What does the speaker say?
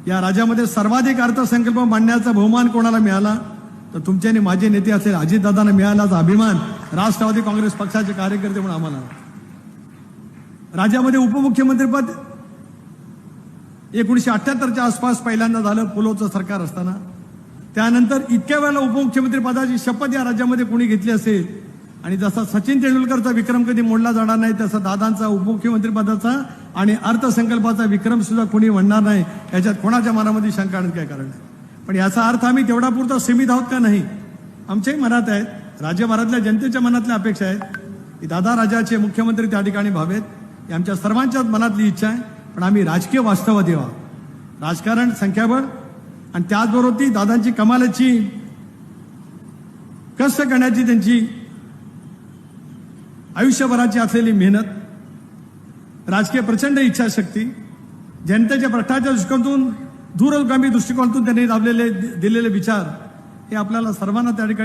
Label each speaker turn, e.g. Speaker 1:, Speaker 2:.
Speaker 1: या राज्यामध्ये सर्वाधिक अर्थसंकल्प मांडण्याचा बहुमान कोणाला मिळाला तर तुमचे आणि माझे नेते असलेले अजितदादांना मिळाल्याचा अभिमान राष्ट्रवादी काँग्रेस पक्षाचे कार्यकर्ते म्हणून आम्हाला. राज्यामध्ये उपमुख्यमंत्रीपद 1978च्या आसपास पहिल्यांदा झालं पुलोचं सरकार असताना. त्यानंतर इतक्या वेळेला उपमुख्यमंत्री पदाची शपथ या राज्यामध्ये कोणी घेतली असेल आणि जसा सचिन तेंडुलकरचा विक्रम कधी मोडला जाणार नाही तसा दादांचा उपमुख्यमंत्री पदाचा आणि अर्थसंकल्पाचा विक्रम सुद्धा कोणी म्हणणार नाही. याच्यात कोणाच्या मनामध्ये शंका आणखी काय कारण नाही. पण याचा अर्थ आम्ही तेवढा पुरता सीमित आहोत का नाही. आमच्याही मनात आहेत, राज्यभरातल्या जनतेच्या मनातल्या अपेक्षा आहेत की दादा राजाचे मुख्यमंत्री त्या ठिकाणी व्हावेत. ही आमच्या सर्वांच्याच मनातली इच्छा आहे. पण आम्ही राजकीय वास्तवात यावं. राजकारण संख्याबळ आणि त्याचबरोबर ती दादांची कमालाची कष्ट करण्याची त्यांची आयुष्यभराची असलेली मेहनत, राजकीय प्रचंड इच्छाशक्ती, जनतेच्या भ्रष्टाचार दृष्टिकोनातून दूरगामी दृष्टिकोनातून त्यांनी दिलेले विचार हे आपल्याला सर्वांना त्या ठिकाणी